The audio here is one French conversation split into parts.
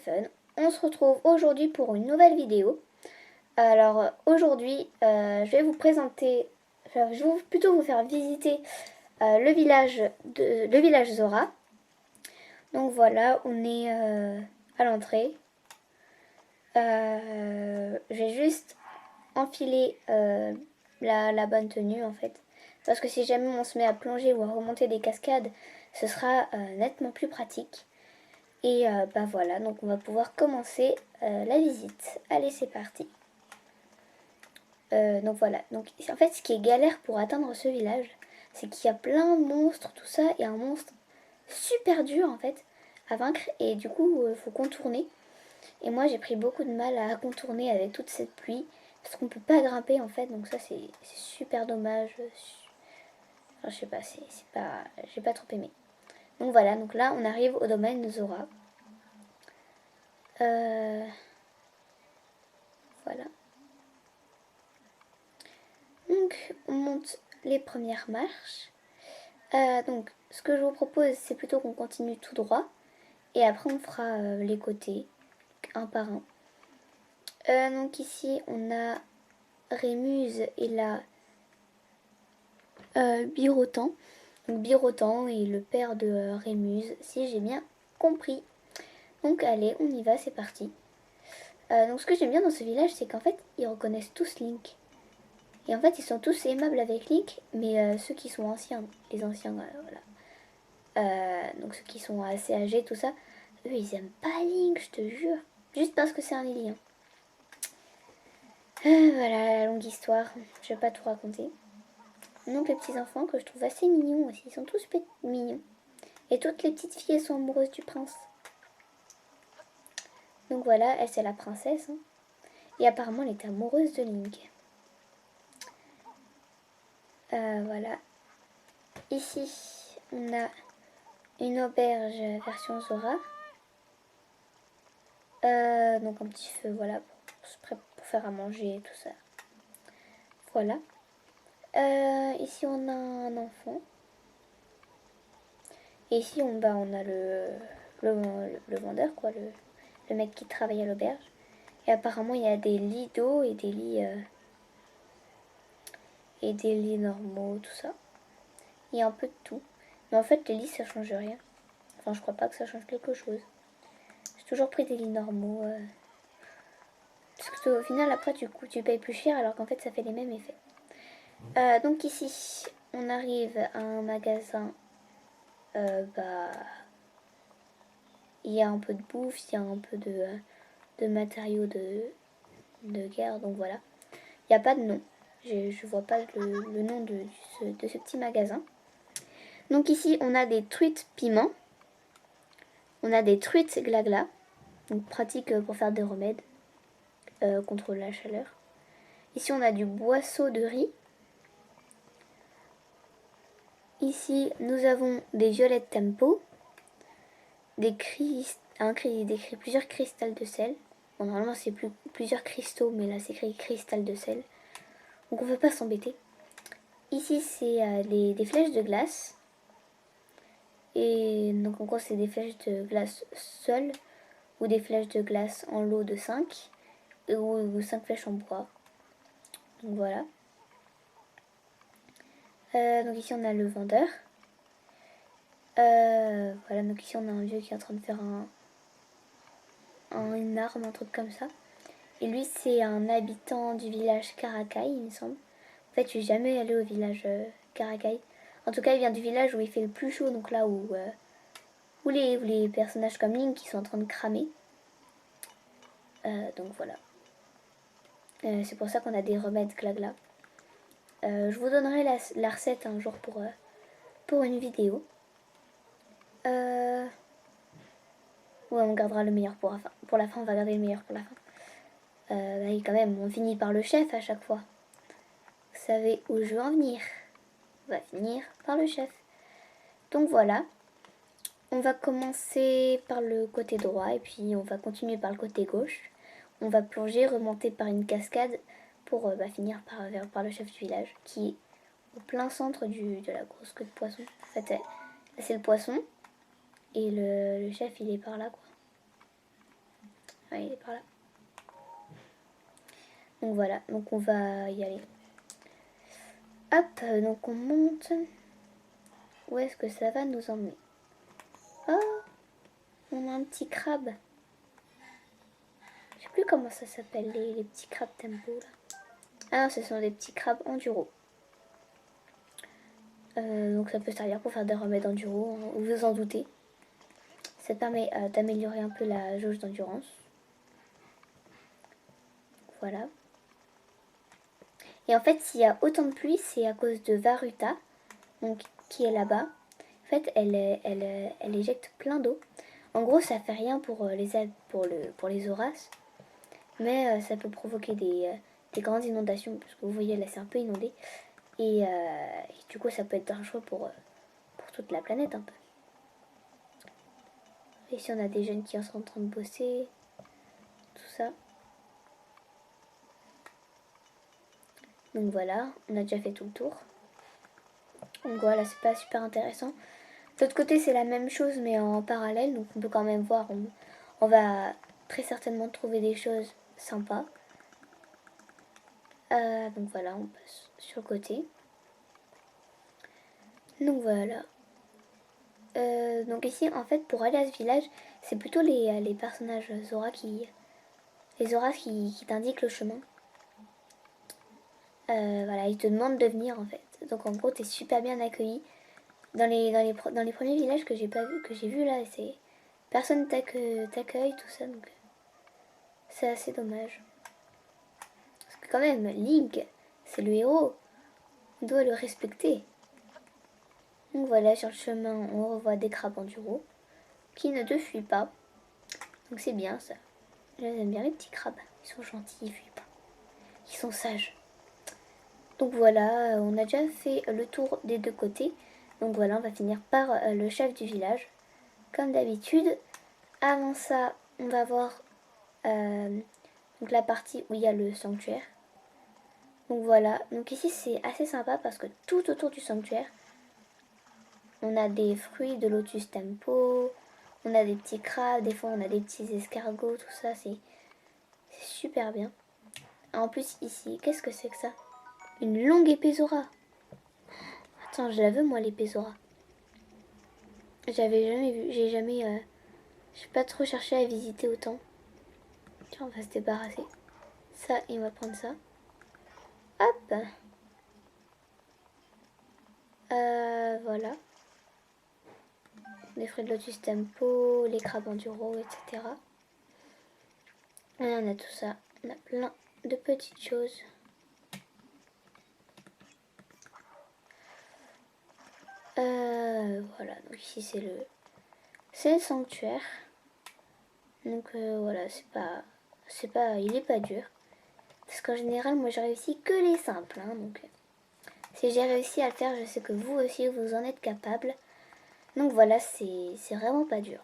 Fun. On se retrouve aujourd'hui pour une nouvelle vidéo. Alors aujourd'hui, je vais vous présenter, je vais plutôt vous faire visiter le village Zora. Donc voilà, on est à l'entrée. Je vais juste enfiler la bonne tenue en fait. Parce que si jamais on se met à plonger ou à remonter des cascades, ce sera nettement plus pratique. Et bah voilà, donc on va pouvoir commencer la visite. Allez, c'est parti. Donc voilà, donc en fait ce qui est galère pour atteindre ce village, c'est qu'il y a plein de monstres, tout ça, et un monstre super dur en fait à vaincre, et du coup il faut contourner. Et moi j'ai pris beaucoup de mal à contourner avec toute cette pluie, parce qu'on peut pas grimper en fait, donc ça c'est super dommage. Enfin, je sais pas, j'ai pas trop aimé. Donc voilà, donc là on arrive au domaine de Zora. Voilà. Donc on monte les premières marches. Donc ce que je vous propose, c'est plutôt qu'on continue tout droit. Et après on fera les côtés, un par un. Donc ici on a Rémuse et la Birotan. Donc Birotan est le père de Rémuse, si j'ai bien compris. Donc allez, on y va, c'est parti. Donc ce que j'aime bien dans ce village, c'est qu'en fait, ils reconnaissent tous Link. Et en fait, ils sont tous aimables avec Link, mais ceux qui sont anciens, les anciens, voilà. Donc ceux qui sont assez âgés, tout ça, eux, ils aiment pas Link, je te jure. Juste parce que c'est un alien. Voilà, la longue histoire, je vais pas tout raconter. Donc les petits enfants que je trouve assez mignons aussi, ils sont tous mignons. Et toutes les petites filles, elles sont amoureuses du prince. Donc voilà, elle c'est la princesse. Hein. Et apparemment, elle est amoureuse de Link. Voilà. Ici, on a une auberge version Zora. Donc un petit feu, voilà, pour faire à manger et tout ça. Voilà. Ici, on a un enfant. Et ici, on a le vendeur, quoi, le mec qui travaille à l'auberge. Et apparemment, il y a des lits d'eau et des lits normaux, tout ça. Il y a un peu de tout. Mais en fait, les lits, ça change rien. Enfin, je crois pas que ça change quelque chose. J'ai toujours pris des lits normaux. Parce que au final, après, tu payes plus cher alors qu'en fait, ça fait les mêmes effets. Donc ici, on arrive à un magasin. Il y a un peu de bouffe, il y a un peu de matériaux de guerre, donc voilà. Il n'y a pas de nom. Je vois pas le nom de ce petit magasin. Donc ici, on a des truites piment. On a des truites glagla. Donc pratique pour faire des remèdes contre la chaleur. Ici, on a du boisseau de riz. Ici, nous avons des violettes tempo. Plusieurs cristals de sel. Bon, normalement, c'est plusieurs cristaux, mais là, c'est écrit cristal de sel. Donc, on ne veut pas s'embêter. Ici, c'est des flèches de glace. Et donc, en gros, c'est des flèches de glace seules ou des flèches de glace en lot de 5 ou 5 flèches en bois. Donc, voilà. Donc, ici, on a le vendeur. Voilà, donc ici, on a un vieux qui est en train de faire une arme, un truc comme ça. Et lui, c'est un habitant du village Karakai, il me semble. En fait, je suis jamais allée au village Karakai. En tout cas, il vient du village où il fait le plus chaud, donc là où les personnages comme Link qui sont en train de cramer. Donc voilà. C'est pour ça qu'on a des remèdes glagla. Je vous donnerai la recette un jour pour une vidéo. Ouais, on gardera le meilleur pour la fin. Pour la fin, on va garder le meilleur pour la fin. Et quand même, on finit par le chef à chaque fois. Vous savez où je veux en venir. On va finir par le chef. Donc voilà. On va commencer par le côté droit et puis on va continuer par le côté gauche. On va plonger, remonter par une cascade pour finir par le chef du village qui est au plein centre de la grosse queue de poisson. En fait, c'est le poisson et le chef il est par là quoi. Ah, il est par là. Donc voilà, donc on va y aller. Hop, donc on monte. Où est-ce que ça va nous emmener? Oh, on a un petit crabe. Je sais plus comment ça s'appelle, les petits crabes tempo là. Ah non, ce sont des petits crabes enduro. Donc ça peut servir pour faire des remèdes enduro, hein, vous vous en doutez. Ça permet d'améliorer un peu la jauge d'endurance. Voilà. Et en fait, s'il y a autant de pluie, c'est à cause de Varuta, donc, qui est là-bas. En fait, elle éjecte plein d'eau. En gros, ça fait rien pour les orages, mais ça peut provoquer des grandes inondations, parce que vous voyez là, c'est un peu inondé. Et du coup, ça peut être dangereux pour toute la planète un peu. Ici, on a des jeunes qui sont en train de bosser, tout ça. Donc voilà, on a déjà fait tout le tour. Donc voilà, c'est pas super intéressant. De l'autre côté, c'est la même chose, mais en parallèle, donc on peut quand même voir. On va très certainement trouver des choses sympas. Donc voilà, on passe sur le côté. Donc voilà. Donc ici, en fait, pour aller à ce village, c'est plutôt les personnages Zora qui t'indiquent le chemin. Voilà, ils te demandent de venir en fait. Donc en gros, t'es super bien accueilli. Dans les premiers villages que j'ai pas vu, que j'ai vu là, c'est personne t'accueille, tout ça, donc c'est assez dommage. Parce que quand même, Link, c'est le héros. On doit le respecter. Donc voilà, sur le chemin, on revoit des crabes enduro qui ne te fuient pas. Donc c'est bien ça. J'aime bien les petits crabes. Ils sont gentils, ils fuient pas. Ils sont sages. Donc voilà, on a déjà fait le tour des deux côtés. Donc voilà, on va finir par le chef du village. Comme d'habitude. Avant ça, on va voir donc la partie où il y a le sanctuaire. Donc voilà, donc ici c'est assez sympa parce que tout autour du sanctuaire, on a des fruits de lotus tempo, on a des petits crabes, des fois on a des petits escargots, tout ça, c'est super bien. En plus ici, qu'est-ce que c'est que ça? Une longue épée Zora. Attends, je la veux moi l'épée Zora. J'avais jamais vu, j'ai pas trop cherché à visiter autant. Tiens, on va se débarrasser. Ça, et on va prendre ça. Hop. Voilà. Les fruits de lotus tempo, les crabes enduro, etc. Et on a tout ça. On a plein de petites choses. Voilà, donc ici c'est le sanctuaire. Donc voilà, il est pas dur. Parce qu'en général, moi j'ai réussi que les simples. Hein, donc si j'ai réussi à le faire, je sais que vous aussi vous en êtes capable. Donc voilà, c'est vraiment pas dur.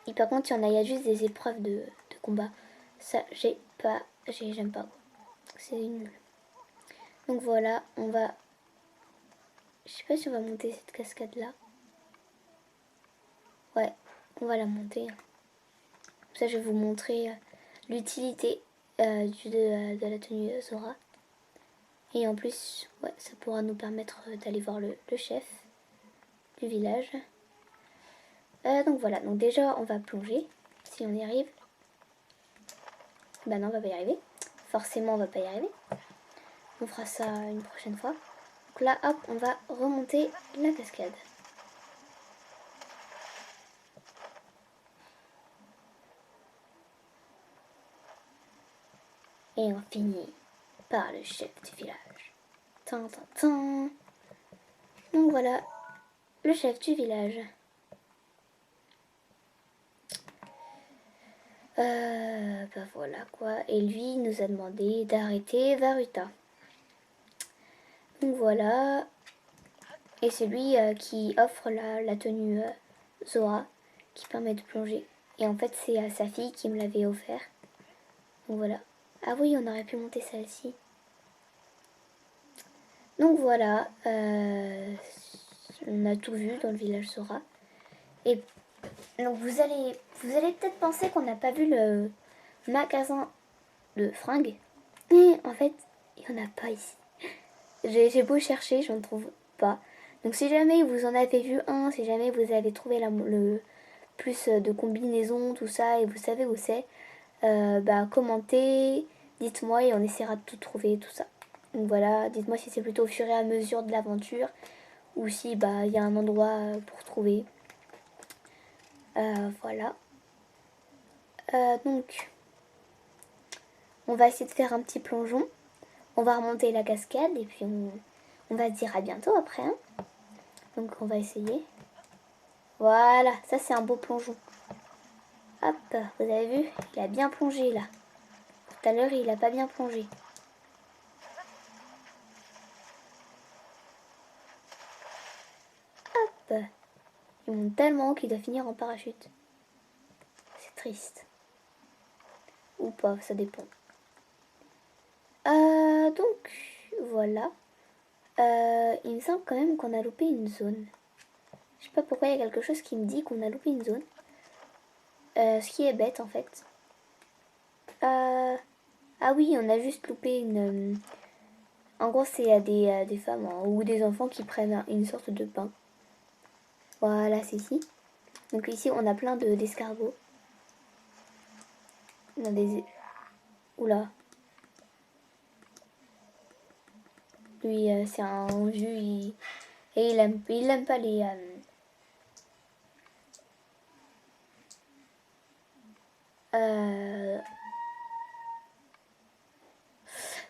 Et par contre, il y a juste des épreuves de combat. Ça, j'aime pas. C'est nul. Donc voilà, on va... Je sais pas si on va monter cette cascade là. Ouais, on va la monter. Comme ça, je vais vous montrer l'utilité de la tenue Zora. Et en plus, ouais, ça pourra nous permettre d'aller voir le chef du village. Donc voilà, donc déjà on va plonger, si on y arrive. Bah non, on va pas y arriver. Forcément, on va pas y arriver. On fera ça une prochaine fois. Donc là, hop, on va remonter la cascade. Et on finit par le chef du village. Tan, tan, tan. Donc voilà, le chef du village. Bah voilà quoi. Et lui nous a demandé d'arrêter Varuta. Donc voilà. Et c'est lui qui offre la tenue Zora qui permet de plonger. Et en fait c'est sa fille qui me l'avait offert. Donc voilà. Ah oui, on aurait pu monter celle-ci. Donc voilà. On a tout vu dans le village Zora. Et Donc vous allez peut-être penser qu'on n'a pas vu le magasin de fringues. Et en fait, il n'y en a pas ici. J'ai beau chercher, je ne trouve pas. Donc si jamais vous en avez vu un, si jamais vous avez trouvé le plus de combinaisons, tout ça, et vous savez où c'est, bah commentez, dites-moi et on essaiera de tout trouver, tout ça. Donc voilà, dites-moi si c'est plutôt au fur et à mesure de l'aventure ou si bah il y a un endroit pour trouver. Voilà. Donc on va essayer de faire un petit plongeon. On va remonter la cascade et puis on va se dire à bientôt après. Hein. Donc on va essayer. Voilà, ça c'est un beau plongeon. Hop, vous avez vu, il a bien plongé là. Tout à l'heure il a pas bien plongé. Hop, il monte tellement haut qu'il doit finir en parachute. C'est triste. Ou pas, ça dépend. Donc voilà. Il me semble quand même qu'on a loupé une zone. Je sais pas pourquoi il y a quelque chose qui me dit qu'on a loupé une zone. Ce qui est bête en fait. Ah oui, on a juste loupé une... En gros, c'est des femmes hein, ou des enfants qui prennent une sorte de pain. Voilà, c'est ici. Donc ici, on a plein d'escargots. On a des... Oula. Lui, c'est un vieux. Et il aime pas les...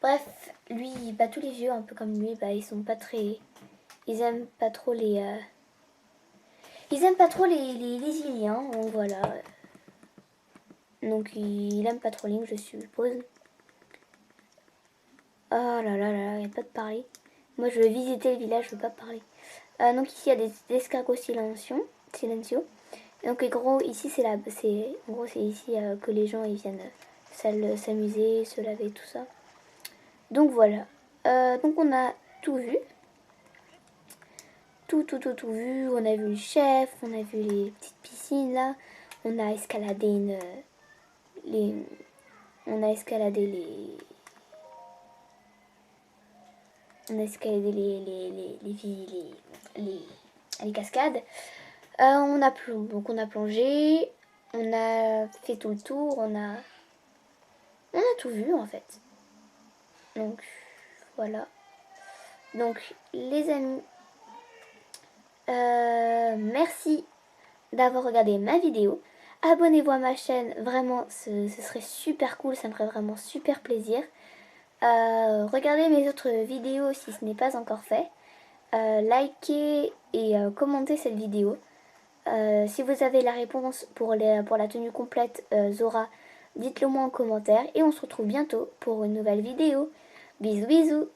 Bref, lui, bah, tous les vieux, un peu comme lui, bah, ils sont pas très... Ils aiment pas trop les... Ils aiment pas trop les Iliens, donc voilà. Donc il aime pas trop Link, je suppose. Oh là là là, il a pas de parler. Moi, je veux visiter le village, je veux pas parler. Donc ici, il y a des escargots silencieux. Donc en gros, ici, en gros, c'est ici que les gens ils viennent s'amuser, se laver, tout ça. Donc voilà. Donc on a tout vu. Tout vu. On a vu le chef, on a vu les petites piscines là. On a escaladé les... On a escaladé les... On a escaladé les cascades. Donc on a plongé, on a fait tout le tour, on a tout vu en fait. Donc voilà. Donc les amis, merci d'avoir regardé ma vidéo. Abonnez-vous à ma chaîne, vraiment ce serait super cool, ça me ferait vraiment super plaisir. Regardez mes autres vidéos si ce n'est pas encore fait. Likez et commentez cette vidéo. Si vous avez la réponse pour la tenue complète Zora, dites-le moi en commentaire et on se retrouve bientôt pour une nouvelle vidéo. Bisous bisous.